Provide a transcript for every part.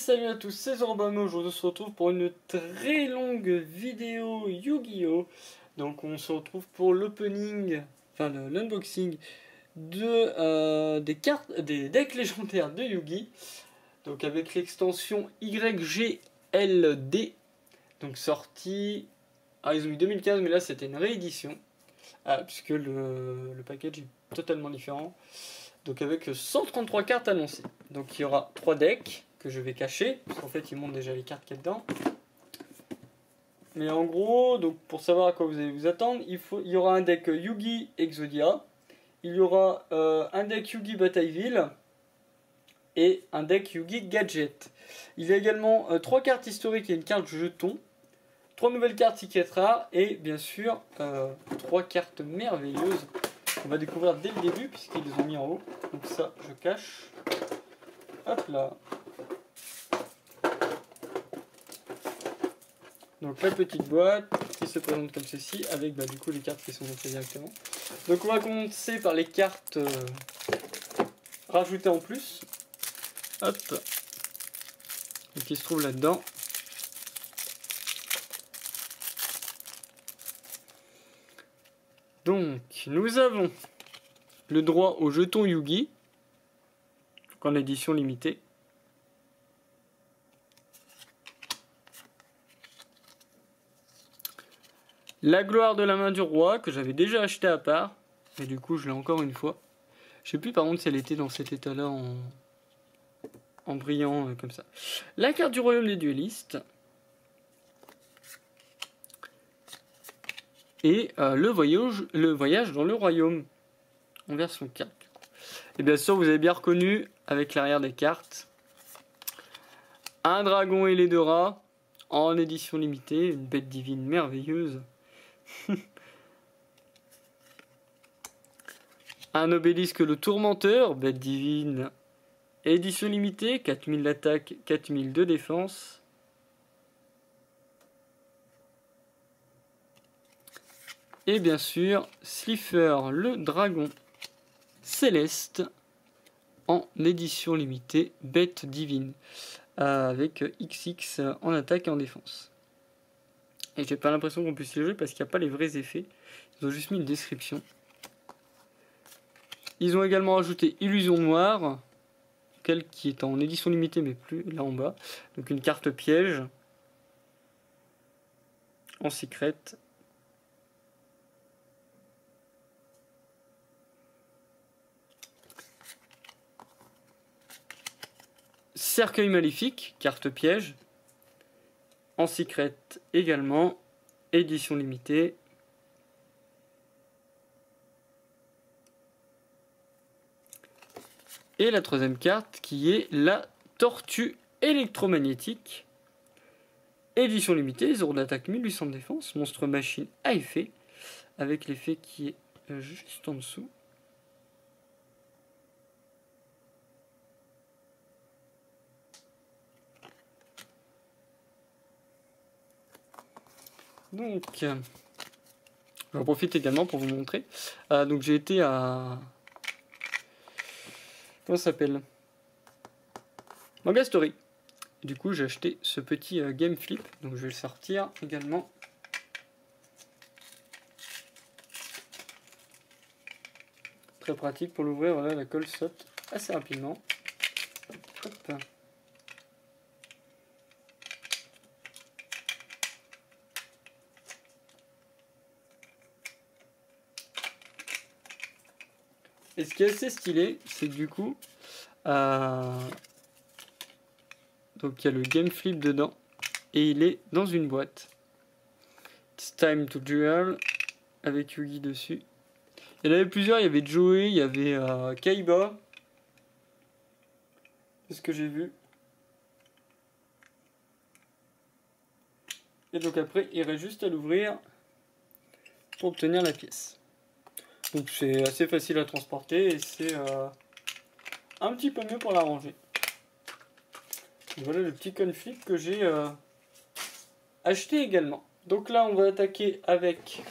salut à tous, c'est Zorbano. Aujourd'hui on se retrouve pour une très longue vidéo Yu-Gi-Oh! Donc on se retrouve pour l'opening, enfin l'unboxing des cartes, des decks légendaires de Yu-Gi. Donc avec l'extension YGLD. Donc sorti, ils ont mis 2015 mais là c'était une réédition. Puisque le package est totalement différent. Donc avec 133 cartes annoncées. Donc il y aura 3 decks que je vais cacher, parce qu'en fait ils montrent déjà les cartes qu'il y a dedans. Mais en gros, donc pour savoir à quoi vous allez vous attendre, il y aura un deck Yu-Gi Exodia, il y aura un deck Yu-Gi Batailleville et un deck Yu-Gi Gadget. Il y a également 3 cartes historiques et une carte jeton, 3 nouvelles cartes tickets rares et bien sûr 3 cartes merveilleuses. On va découvrir dès le début puisqu'ils les ont mis en haut. Donc ça, je cache. Hop là. Donc la petite boîte qui se présente comme ceci avec du coup les cartes qui sont montrées directement. Donc on va commencer par les cartes rajoutées en plus. Hop. Et qui se trouvent là-dedans. Donc nous avons le droit au jeton Yu-Gi en édition limitée. La gloire de la main du roi que j'avais déjà acheté à part. Et du coup je l'ai encore une fois. Je sais plus par contre si elle était dans cet état là en brillant comme ça. La carte du royaume des duellistes. Et le voyage dans le royaume. En version 4. Et bien sûr vous avez bien reconnu avec l'arrière des cartes. Un dragon et les 2 rats. En édition limitée. Une bête divine merveilleuse. Un obélisque le tourmenteur, bête divine, édition limitée, 4000 d'attaque, 4000 de défense. Et bien sûr, Slifer le dragon céleste, en édition limitée, bête divine, avec XX en attaque et en défense. Et j'ai pas l'impression qu'on puisse les jouer parce qu'il n'y a pas les vrais effets. Ils ont juste mis une description. Ils ont également ajouté Illusion Noire, qui est en édition limitée mais plus là en bas. Donc une carte piège en secret. Cercueil maléfique, carte piège. En secret également, édition limitée. Et la troisième carte qui est la tortue électromagnétique. Édition limitée, 0 d'attaque, 1800 de défense. Monstre machine à effet. Avec l'effet qui est juste en dessous. Donc, j'en profite également pour vous montrer. Donc j'ai été à... Comment ça s'appelle? Manga Story. Du coup j'ai acheté ce petit game flip. Donc je vais le sortir également. Très pratique pour l'ouvrir. Voilà, la colle saute assez rapidement. Hop. Et ce qui est assez stylé, c'est que du coup, donc il y a le game flip dedans, et il est dans une boîte. It's time to duel, avec Yugi dessus. Il y en avait plusieurs, il y avait Joey, il y avait Kaiba. C'est ce que j'ai vu. Et donc après, il reste juste à l'ouvrir pour obtenir la pièce. Donc c'est assez facile à transporter et c'est un petit peu mieux pour la ranger. Et voilà le petit conflit que j'ai acheté également. Donc là on va attaquer avec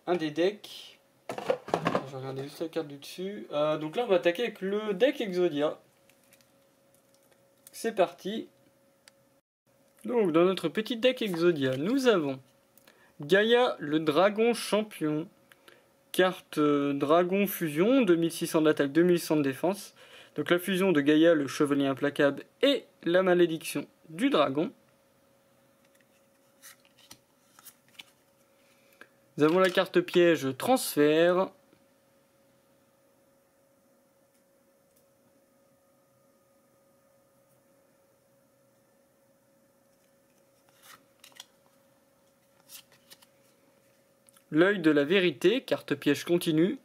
un des decks. Je vais regarder juste la carte du dessus. Donc là on va attaquer avec le deck Exodia. C'est parti. Donc, dans notre petit deck Exodia, nous avons Gaïa, le dragon champion. Carte dragon fusion, 2600 d'attaque, 2100 de défense. Donc la fusion de Gaïa, le chevalier implacable, et la malédiction du dragon. Nous avons la carte piège transfert. L'œil de la vérité, carte piège continue.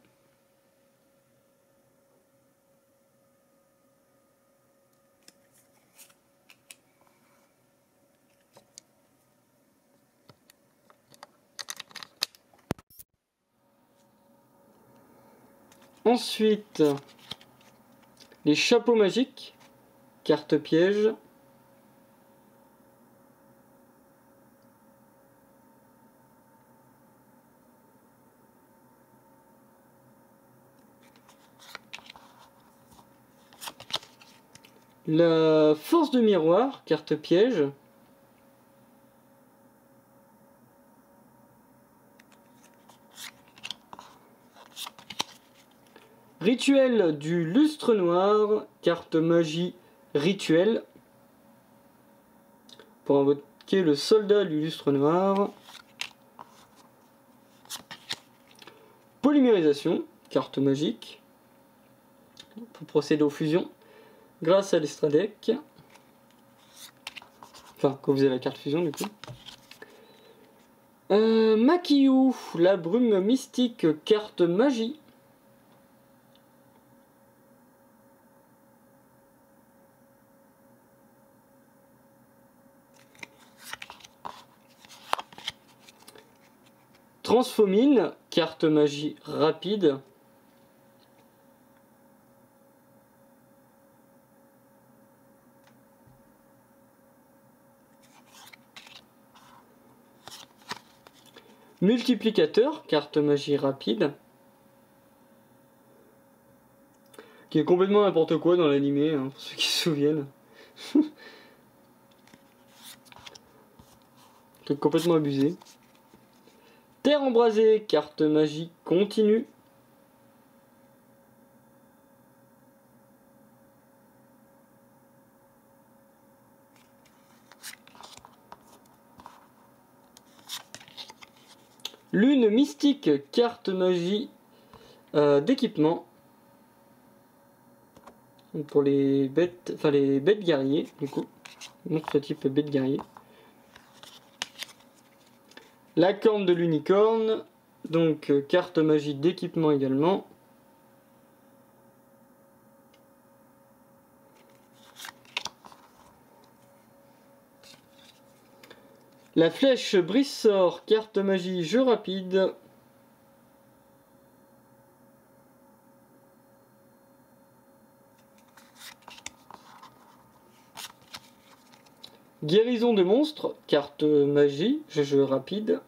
Ensuite, les chapeaux magiques, carte piège. La force de miroir, carte piège. Rituel du lustre noir, carte magie rituel. Pour invoquer le soldat du lustre noir. Polymérisation, carte magique. Pour procéder aux fusions. Grâce à l'Estradec. Enfin, quand vous avez la carte fusion du coup. Makiyu, la brume mystique, carte magie. Transfomine, carte magie rapide. Multiplicateur, carte magie rapide. Qui est complètement n'importe quoi dans l'animé, hein, pour ceux qui se souviennent. C'est complètement abusé. Terre embrasée, carte magie continue. Lune mystique, carte magie d'équipement. Pour les bêtes, enfin les bêtes guerriers, du coup. Monstre type bête guerrier. La corne de l'unicorne, donc carte magie d'équipement également. La flèche brise-sort, carte magie jeu rapide. Guérison de monstres, carte magie, jeu rapide.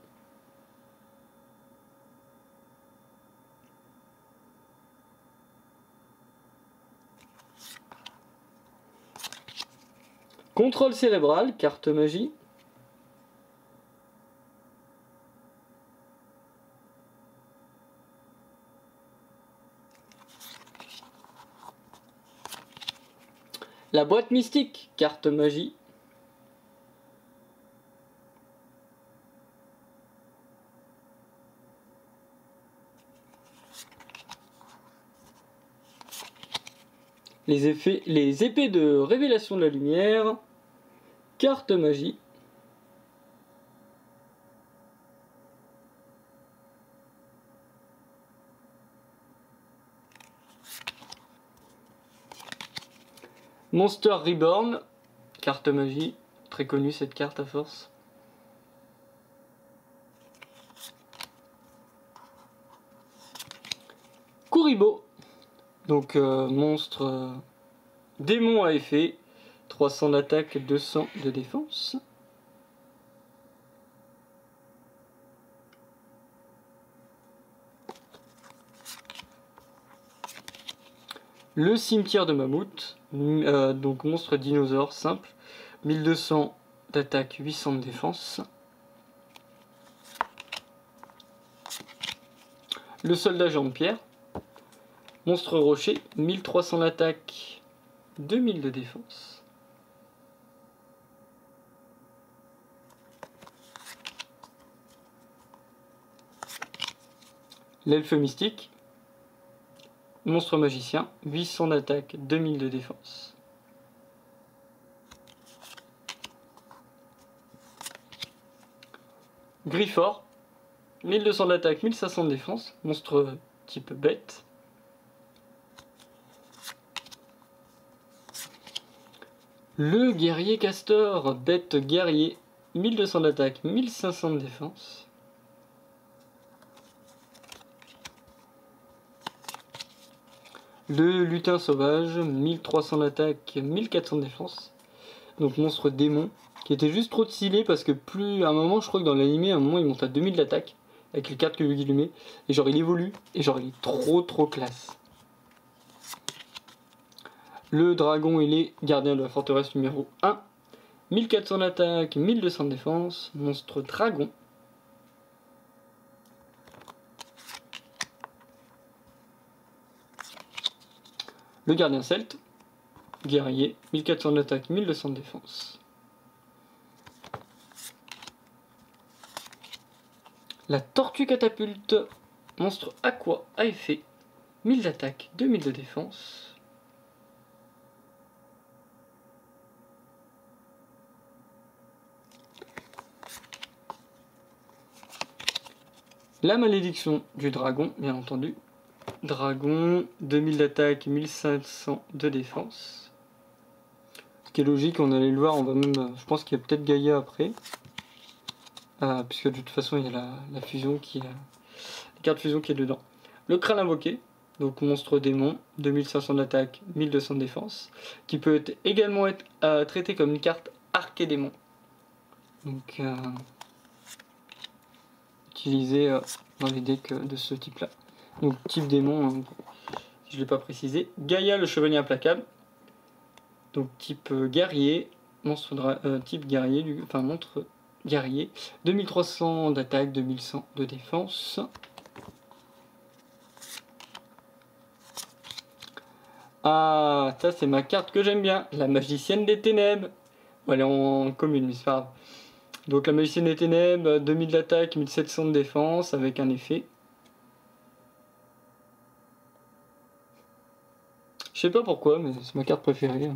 Contrôle cérébral, carte magie. La boîte mystique, carte magie. Les épées de révélation de la lumière, carte magie. Monster Reborn, carte magie, très connue cette carte à force. Kuribo, donc monstre démon à effet, 300 d'attaque, 200 de défense. Le cimetière de mammouth, donc monstre dinosaure simple, 1200 d'attaque, 800 de défense. Le soldat géant de pierre. Monstre rocher, 1300 d'attaque, 2000 de défense. L'elfe mystique. Monstre magicien, 800 d'attaque, 2000 de défense. Grifford, 1200 d'attaque, 1500 de défense. Monstre type bête. Le guerrier castor, bête guerrier, 1200 d'attaque, 1500 de défense. Le lutin sauvage, 1300 d'attaque, 1400 de défense. Donc monstre démon, qui était juste trop stylé parce que plus à un moment, je crois que dans l'animé, à un moment il monte à 2000 d'attaque, avec les cartes que lui met, et genre il évolue, et genre il est trop classe. Le dragon ailé, gardien de la forteresse numéro 1, 1400 d'attaque, 1200 de défense, monstre dragon. Le gardien celte, guerrier, 1400 d'attaque, 1200 de défense. La tortue catapulte, monstre aqua à effet, 1000 d'attaque, 2000 de défense. La malédiction du dragon, bien entendu. Dragon, 2000 d'attaque, 1500 de défense. Ce qui est logique, on allait le voir, on va même. Je pense qu'il y a peut-être Gaïa après. Puisque de toute façon, il y a la fusion qui est. La carte fusion qui est dedans. Le crâne invoqué, donc monstre démon, 2500 d'attaque, 1200 de défense. Qui peut également être traité comme une carte archédémon. Donc. Utilisé dans les decks de ce type là. Donc type démon, je ne l'ai pas précisé. Gaïa le chevalier implacable. Donc type guerrier, type guerrier, monstre guerrier. 2300 d'attaque, 2100 de défense. Ah, ça c'est ma carte que j'aime bien, la magicienne des ténèbres. Bon, elle est en commune, mais c'est pas grave. Donc la magicienne des ténèbres, 2000 d'attaque, 1700 de défense avec un effet. Je sais pas pourquoi, mais c'est ma carte préférée.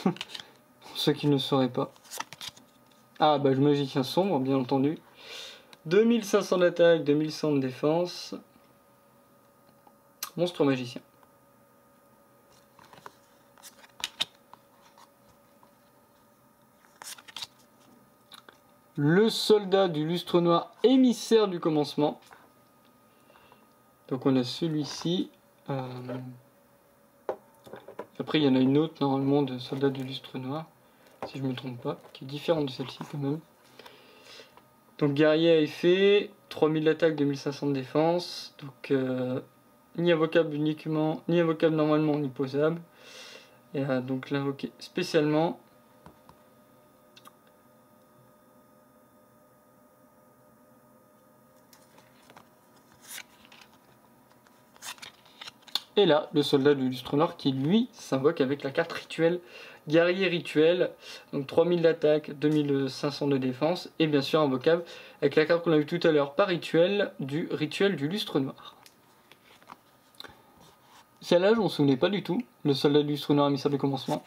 Pour ceux qui ne sauraient pas. Ah bah le magicien sombre, bien entendu. 2500 d'attaque, 2100 de défense. Monstre magicien. Le soldat du lustre noir, émissaire du commencement. Donc on a celui-ci. Après il y en a une autre normalement de soldat du lustre noir, si je ne me trompe pas, qui est différente de celle-ci quand même. Donc guerrier à effet, 3000 d'attaque, 2500 de défense. Donc ni invocable uniquement, ni invocable normalement, ni posable. Et donc l'invoquer spécialement. Et là, le soldat du lustre noir qui lui s'invoque avec la carte rituel, guerrier rituel, donc 3000 d'attaque, 2500 de défense, et bien sûr invocable avec la carte qu'on a vue tout à l'heure par rituel du lustre noir. Celle-là, je m'en souvenais pas du tout, le soldat du lustre noir émissaire du commencement.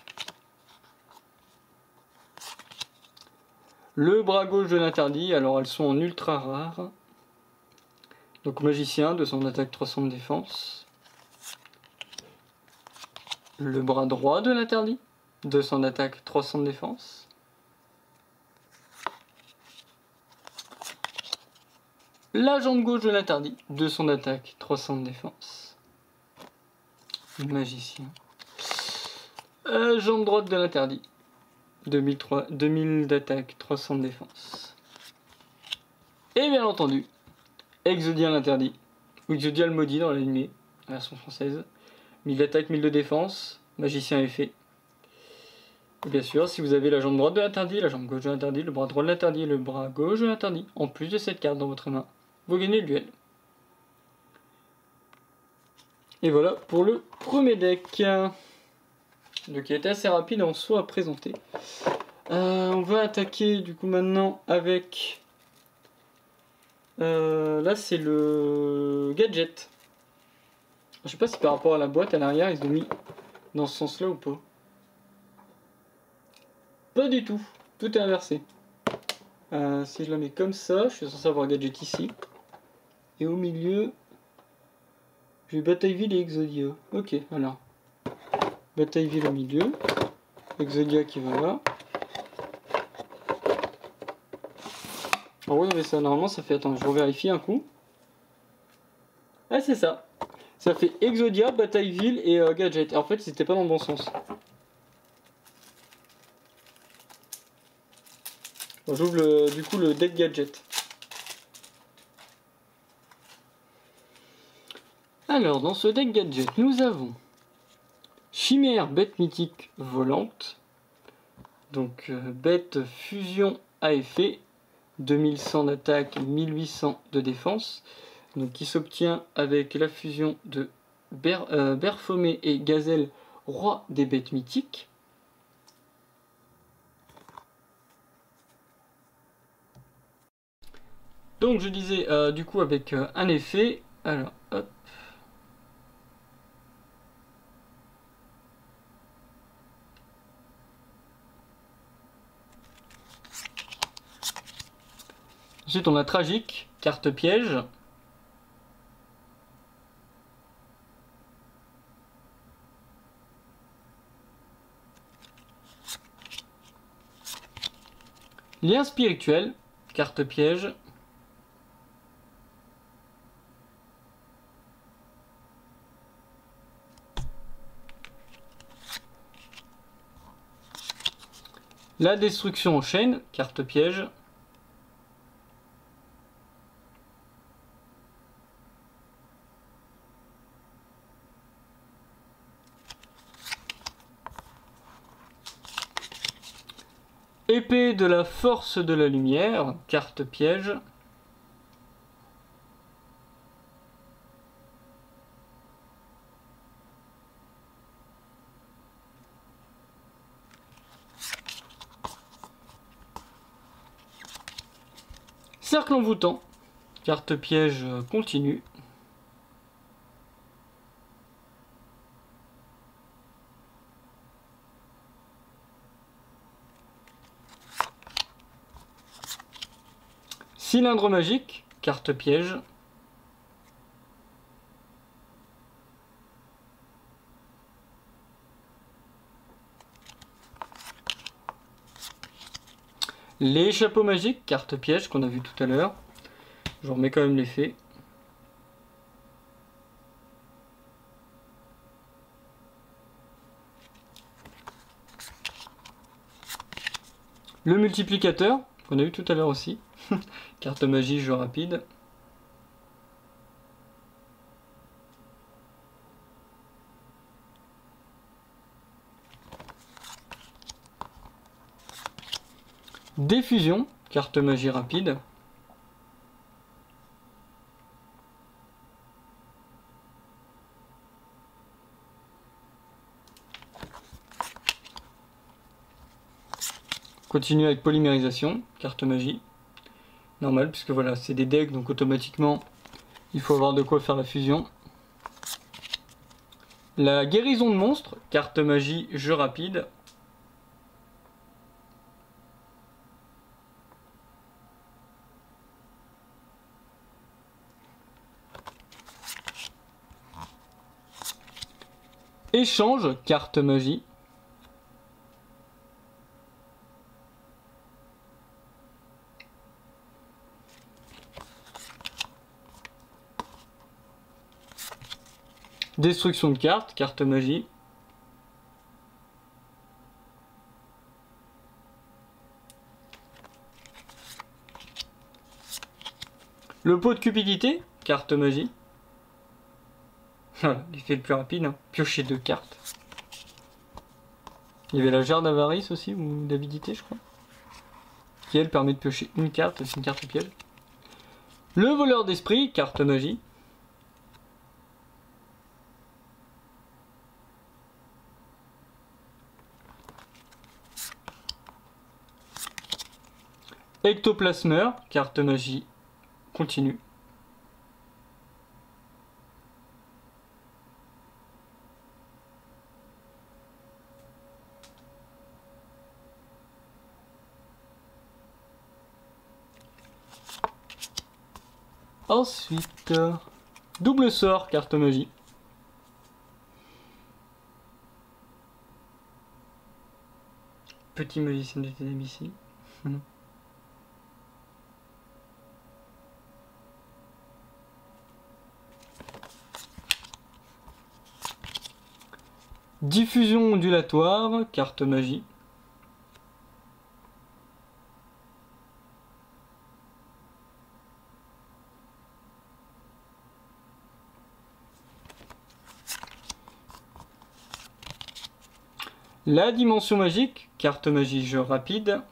Le bras gauche de l'interdit, alors elles sont en ultra rare. Donc magicien, 200 d'attaque, 300 de défense. Le bras droit de l'interdit, 200 d'attaque, 300 de défense. La jambe gauche de l'interdit, 200 d'attaque, 300 de défense. Magicien. Jambe droite de l'interdit, 2000 d'attaque, 300 de défense. Et bien entendu, Exodia l'interdit, ou Exodia le maudit dans l'animé, la version française. 1000 d'attaque, 1000 de défense, magicien effet. Bien sûr, si vous avez la jambe droite de l'interdit, la jambe gauche de l'interdit, le bras droit de l'interdit, le bras gauche de l'interdit, en plus de cette carte dans votre main, vous gagnez le duel. Et voilà pour le premier deck. Donc il était assez rapide en soi à présenter. On va attaquer du coup maintenant avec... là c'est le gadget. Je sais pas si par rapport à la boîte à l'arrière ils ont mis dans ce sens là ou pas. Pas du tout, tout est inversé. Si je la mets comme ça, je suis censé avoir gadget ici. Et au milieu, j'ai Batailleville et Exodia. Ok, alors. Batailleville au milieu. Exodia qui va là. Alors oui, mais ça, normalement ça fait... Attends, je revérifie un coup. Ah, c'est ça. Ça fait Exodia, Batailleville et Gadget. Et en fait, c'était pas dans le bon sens. J'ouvre du coup le deck Gadget. Alors, dans ce deck Gadget, nous avons Chimère, bête mythique volante. Donc, bête fusion à effet. 2100 d'attaque, 1800 de défense. Donc, qui s'obtient avec la fusion de Berfomé et Gazelle, roi des bêtes mythiques. Donc je disais du coup avec un effet, alors hop. Ensuite on a tragique, carte piège. Lien spirituel, carte piège. La destruction en chaîne, carte piège. Épée de la force de la lumière, carte piège. Cercle envoûtant, carte piège continue. Cylindre magique, carte piège. Les chapeaux magiques, carte piège qu'on a vu tout à l'heure. Je remets quand même l'effet. Le multiplicateur, qu'on a vu tout à l'heure aussi. Carte magie, jeu rapide. Diffusion, carte magie rapide. Continue avec polymérisation, carte magie. Normal, puisque voilà, c'est des decks, donc automatiquement, il faut avoir de quoi faire la fusion. La guérison de monstres, carte magie, jeu rapide. Échange, carte magie. Destruction de carte, carte magie. Le pot de cupidité, carte magie. Voilà, l'effet le plus rapide, hein. Piocher 2 cartes. Il y avait la jarre d'avarice aussi, ou d'avidité, je crois. Qui, elle, permet de piocher une carte, c'est une carte piège. Le voleur d'esprit, carte magie. Ectoplasmeur, carte magie continue. Ensuite, double sort, carte magie. Petit magicien de ténèbres ici. Diffusion ondulatoire, carte magie. La dimension magique, carte magie jeu rapide.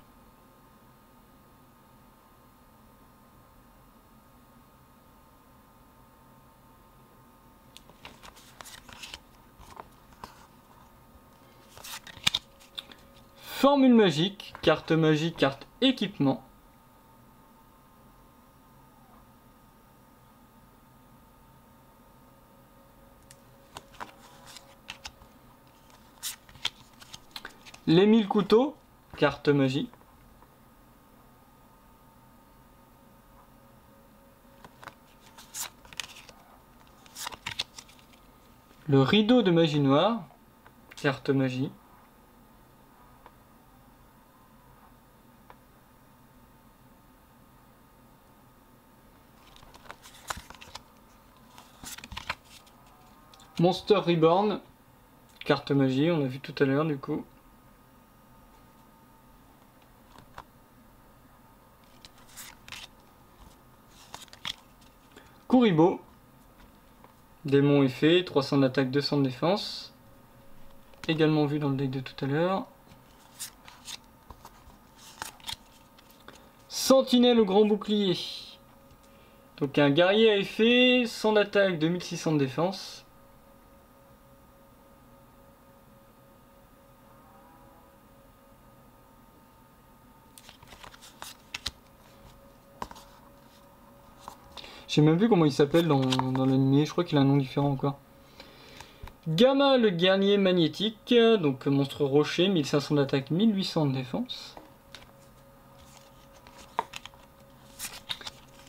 Formule magique, carte magie, carte équipement. Les 1000 couteaux, carte magie. Le rideau de magie noire, carte magie. Monster Reborn, carte magie, on a vu tout à l'heure du coup. Kuribo, démon effet, 300 d'attaque, 200 de défense. Également vu dans le deck de tout à l'heure. Sentinelle au grand bouclier. Donc un guerrier à effet, 100 d'attaque, 2600 de défense. Je sais même plus comment il s'appelle dans l'anime, je crois qu'il a un nom différent encore. Gamma, le guerrier magnétique, donc monstre rocher, 1500 d'attaque, 1800 de défense.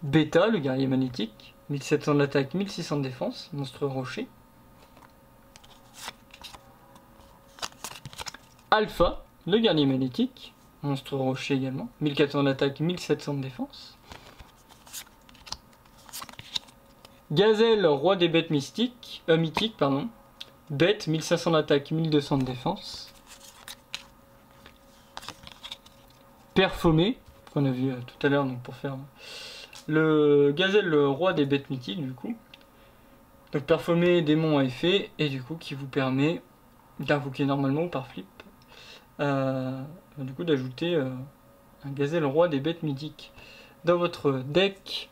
Beta, le guerrier magnétique, 1700 d'attaque, 1600 de défense, monstre rocher. Alpha, le guerrier magnétique, monstre rocher également, 1400 d'attaque, 1700 de défense. Gazelle, roi des bêtes mythiques, bête, 1500 d'attaque, 1200 de défense. Perfumé, qu'on a vu tout à l'heure donc pour faire le Gazelle, le roi des bêtes mythiques du coup. Donc Perfumé, démon à effet, et du coup qui vous permet d'invoquer normalement par flip, du coup d'ajouter un Gazelle, roi des bêtes mythiques dans votre deck.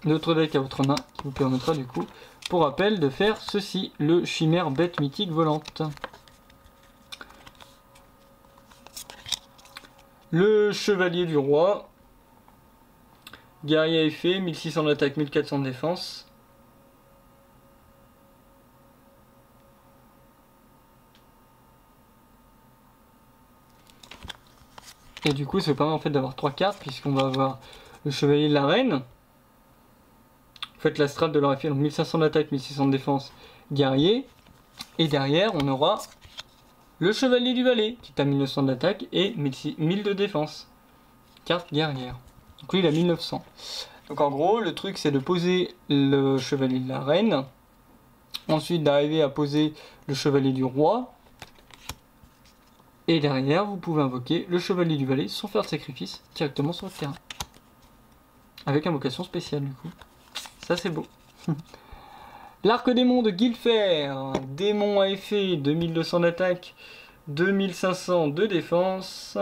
Notre deck à votre main qui vous permettra du coup, pour rappel, de faire ceci, le chimère bête mythique volante. Le chevalier du roi, guerrier à effet, 1600 d'attaque, 1400 de défense. Et du coup ça permet en fait d'avoir 3 cartes puisqu'on va avoir le chevalier de la reine. Faites la strat de leur effet, donc 1500 d'attaque, 1600 de défense, guerrier. Et derrière, on aura le chevalier du valet, qui a 1900 d'attaque et 1000 de défense. Carte guerrière. Donc lui, il a 1900. Donc en gros, le truc, c'est de poser le chevalier de la reine. Ensuite, d'arriver à poser le chevalier du roi. Et derrière, vous pouvez invoquer le chevalier du valet sans faire de sacrifice directement sur le terrain. Avec invocation spéciale, du coup. Ça c'est beau. L'arc démon de Guilfer, démon à effet, 2200 d'attaque, 2500 de défense.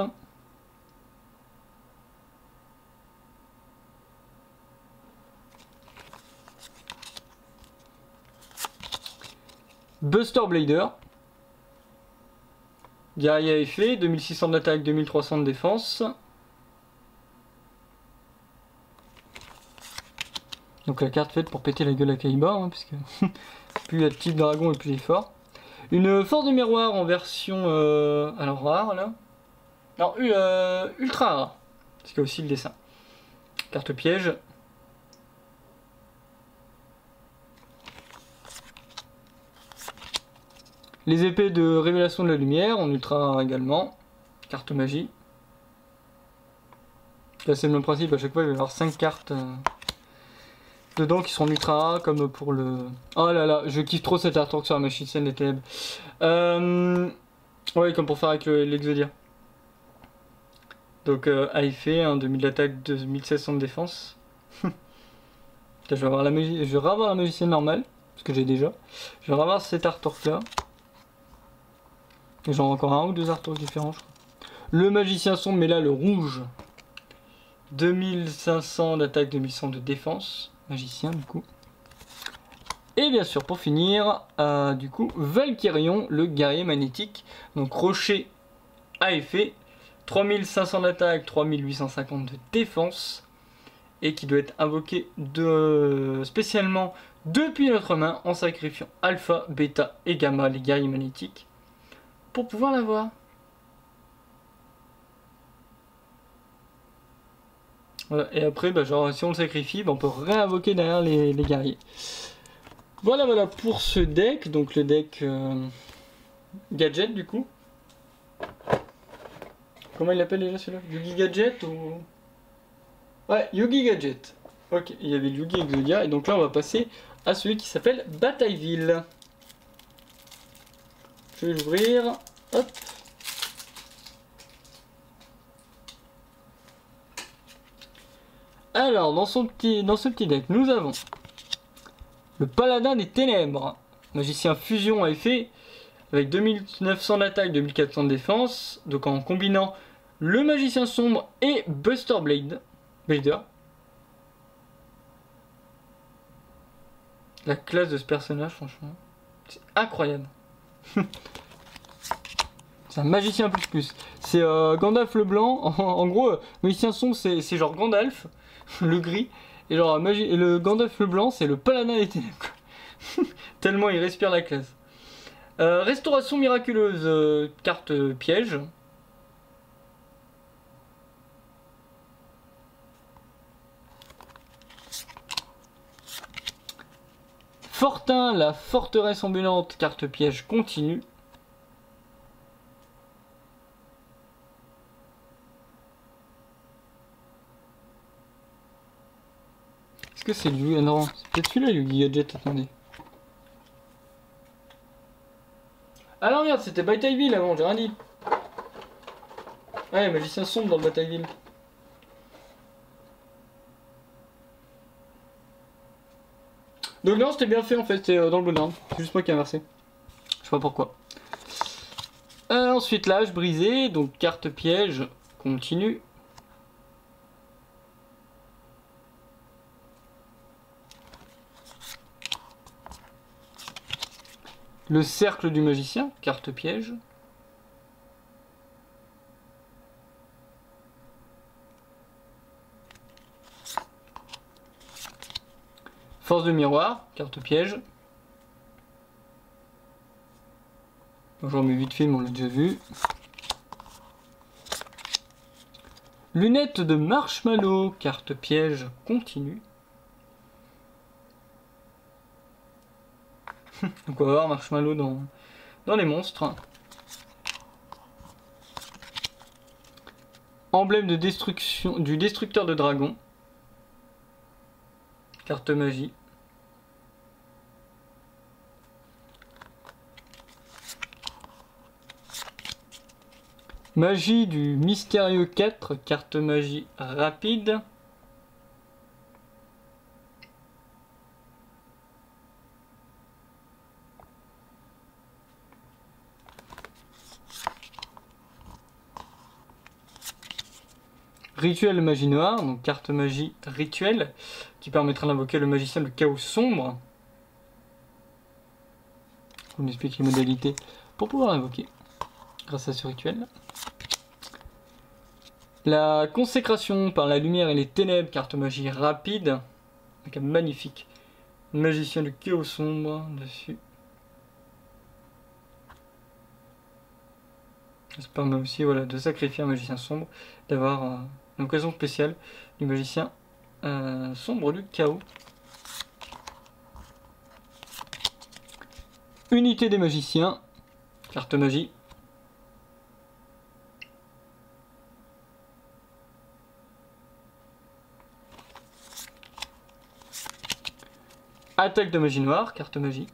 Buster Blader. Guerrier à effet, 2600 d'attaque, 2300 de défense. Donc la carte faite pour péter la gueule à Kaiba, hein, puisque plus il y a de type dragon et plus il est fort. Une force de miroir en version alors rare là. Non, ultra rare. Parce qu'il y a aussi le dessin. Carte piège. Les épées de révélation de la lumière en ultra rare également. Carte magie. Là c'est le même principe, à chaque fois il va y avoir 5 cartes dedans qui sont ultra rares comme pour le... Oh là là, je kiffe trop cet artwork sur la magicienne des ténèbres. Ouais, comme pour faire avec l'Exodia. Donc à effet, hein, 2000 d'attaque, 2700 de défense. Je vais avoir la magicienne normale, parce que j'ai déjà. Je vais avoir cet artwork là. Et j'en ai encore un ou deux artworks différents, je crois. Le magicien sombre, mais là le rouge. 2500 d'attaque, 2100 de défense. Magicien du coup. Et bien sûr pour finir, du coup, Valkyrion, le guerrier magnétique. Donc rocher à effet. 3500 d'attaque, 3850 de défense. Et qui doit être invoqué spécialement depuis notre main en sacrifiant alpha, bêta et gamma, les guerriers magnétiques, pour pouvoir l'avoir. Voilà. Et après, bah, genre, si on le sacrifie, bah, on peut réinvoquer derrière les guerriers. Voilà pour ce deck. Donc le deck Gadget du coup. Comment il l'appelle déjà celui-là? Yugi Gadget ou... Ouais, Yugi Gadget. Ok, il y avait Yugi Exodia. Et donc là, on va passer à celui qui s'appelle Batailleville. Je vais l'ouvrir. Hop. Alors, dans ce petit deck, nous avons le Paladin des Ténèbres. Magicien fusion à effet. Avec 2900 d'attaque, 2400 de défense. Donc en combinant le Magicien sombre et Buster Blader. La classe de ce personnage, franchement, c'est incroyable. C'est un magicien plus. C'est Gandalf le blanc. En gros, magicien sombre, c'est genre Gandalf, le gris. Et genre le Gandalf le blanc, c'est le paladin des ténèbres. Tellement il respire la classe. Restauration miraculeuse, carte piège. Fortin, la forteresse ambulante, carte piège continue. Est-ce que c'est lui? Non, c'est peut-être celui-là, Yugi Gadget, attendez. Ah non, merde, c'était Batailleville avant, j'ai rien dit. Ouais, magicien sombre dans le Batailleville. Donc non, c'était bien fait en fait, c'était dans le bonhomme. C'est juste moi qui ai inversé. Je sais pas pourquoi. Ensuite, l'âge brisé, donc carte piège, continue. Le cercle du magicien, carte piège. Force de miroir, carte piège. Bonjour mes 8 films, on l'a déjà vu. Lunettes de marshmallow, carte piège, continue. Donc on va voir marshmallow dans les monstres. Emblème de destruction du destructeur de dragons. Carte magie. Magie du mystérieux 4, carte magie rapide. Rituel de magie noire, donc carte magie rituel, qui permettra d'invoquer le magicien de chaos sombre. On explique les modalités pour pouvoir invoquer grâce à ce rituel. La consécration par la lumière et les ténèbres, carte magie rapide, avec un magnifique magicien de chaos sombre dessus. Ça permet aussi voilà, de sacrifier un magicien sombre, d'avoir une occasion spéciale du magicien sombre du chaos. Unité des magiciens, carte magie. Attaque de magie noire, carte magie.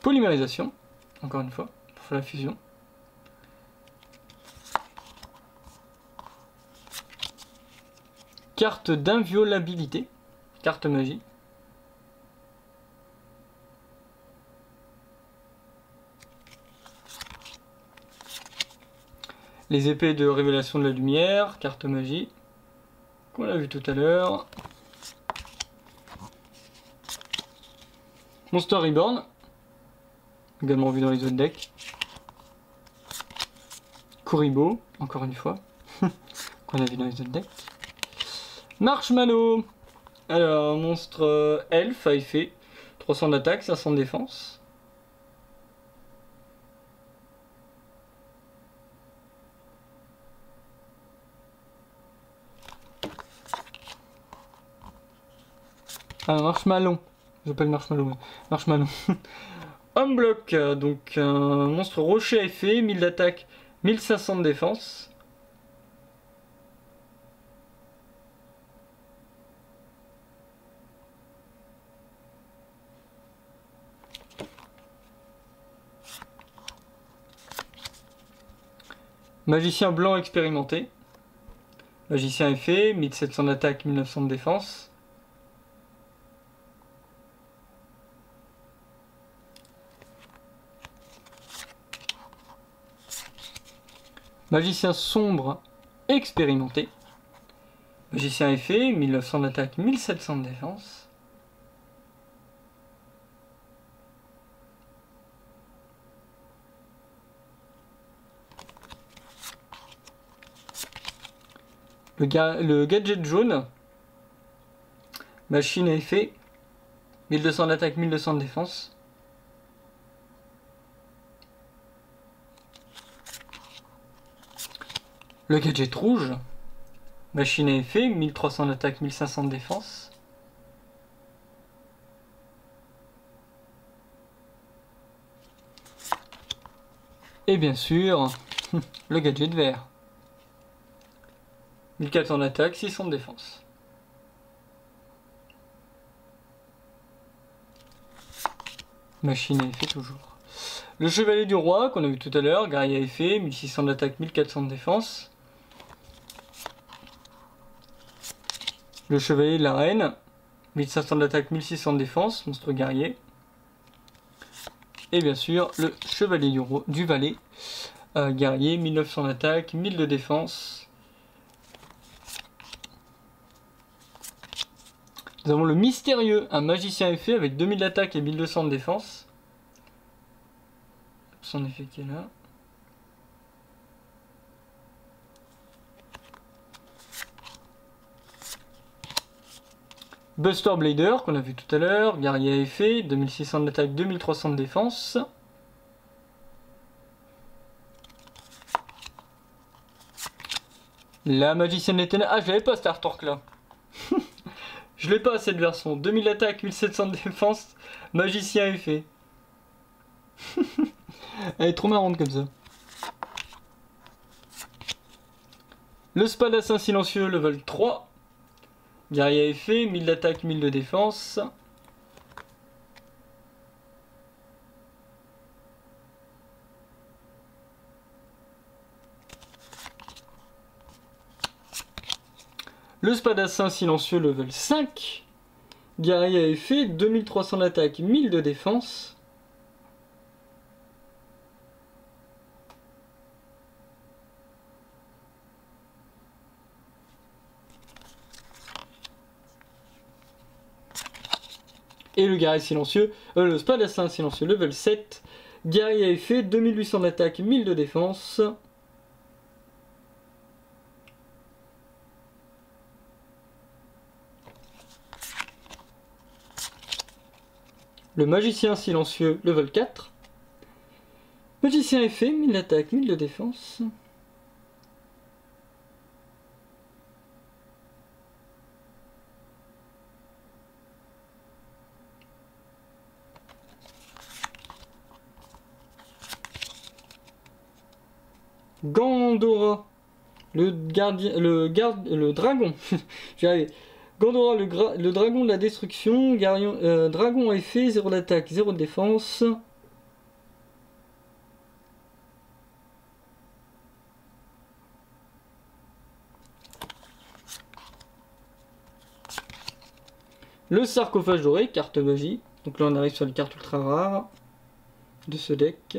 Polymérisation, encore une fois, pour faire la fusion. Carte d'inviolabilité, carte magie. Les épées de révélation de la lumière, carte magie, qu'on a vu tout à l'heure. Monster Reborn, également vu dans les autres decks. Kuribo, encore une fois, qu'on a vu dans les autres decks. Marshmallow, alors monstre elfe à effet, 300 d'attaque, 500 de défense. Ah, Marshmallow, j'appelle Marshmallow. Marshmallow. Homme bloc, donc un monstre rocher à effet, 1000 d'attaque, 1500 de défense. Magicien blanc expérimenté. Magicien effet, 1700 d'attaque, 1900 de défense. Magicien sombre expérimenté. Magicien effet, 1900 d'attaque, 1700 de défense. Le gadget jaune. Machine à effet, 1200 d'attaque, 1200 de défense. Le gadget rouge. Machine à effet, 1300 d'attaque, 1500 de défense. Et bien sûr, le gadget vert. 1400 d'attaque, 600 de défense. Machine à effet toujours. Le chevalier du roi qu'on a vu tout à l'heure, guerrier à effet, 1600 d'attaque, 1400 de défense. Le chevalier de la reine, 1500 d'attaque, 1600 de défense, monstre guerrier. Et bien sûr, le chevalier du valet, guerrier, 1900 d'attaque, 1000 de défense. Nous avons le mystérieux, un magicien effet avec 2000 d'attaque et 1200 de défense. Son effet qui est là. Buster Blader, qu'on a vu tout à l'heure, guerrier à effet, 2600 d'attaque, 2300 de défense. La magicienne des ténèbres. Ah, je l'avais pas cette artwork là. Je l'ai pas cette version. 2000 d'attaque, 1700 de défense, magicien à effet. Elle est trop marrante comme ça. Le spadassin silencieux, level 3. Guerrier à effet, 1000 d'attaque, 1000 de défense. Le spadassin silencieux, level 5. Guerrier à effet, 2300 d'attaque, 1000 de défense. Et le guerrier silencieux, le spadassin silencieux level 7. Guerrier à effet, 2800 d'attaque, 1000 de défense. Le magicien silencieux level 4. Magicien effet, 1000 d'attaque, 1000 de défense. Gandora, le dragon. J'y arrive. Gandora, le dragon de la destruction. Dragon à effet, 0 d'attaque, 0 de défense. Le sarcophage doré, carte magie. Donc là on arrive sur les cartes ultra rares de ce deck.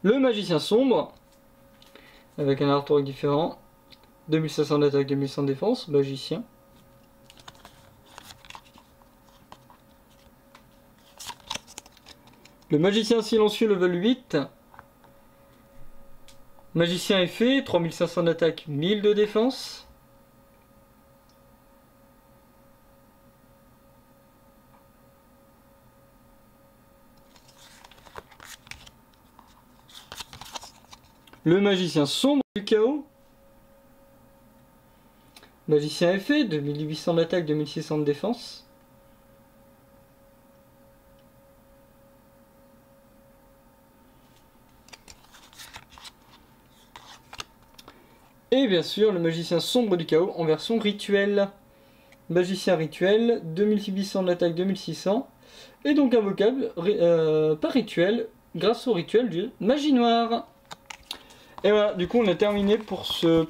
Le magicien sombre, avec un artwork différent. 2500 d'attaque, 2100 de défense, magicien. Le magicien silencieux level 8. Magicien effet, 3500 d'attaque, 1000 de défense. Le magicien sombre du chaos. Magicien effet, 2800 d'attaque, 2600 de défense. Et bien sûr, le magicien sombre du chaos en version rituel. Magicien rituel, 2800 d'attaque, 2600. Et donc invocable par rituel, grâce au rituel du magie noire. Et voilà, du coup on a terminé pour cette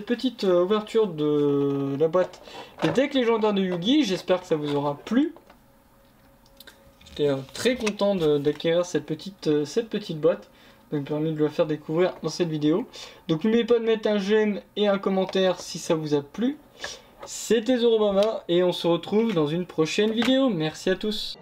petite ouverture de la boîte des decks légendaires de Yu-Gi. J'espère que ça vous aura plu. J'étais très content d'acquérir cette petite boîte. Ça me permet de la faire découvrir dans cette vidéo. Donc n'oubliez pas de mettre un j'aime et un commentaire si ça vous a plu. C'était Zorobama et on se retrouve dans une prochaine vidéo. Merci à tous.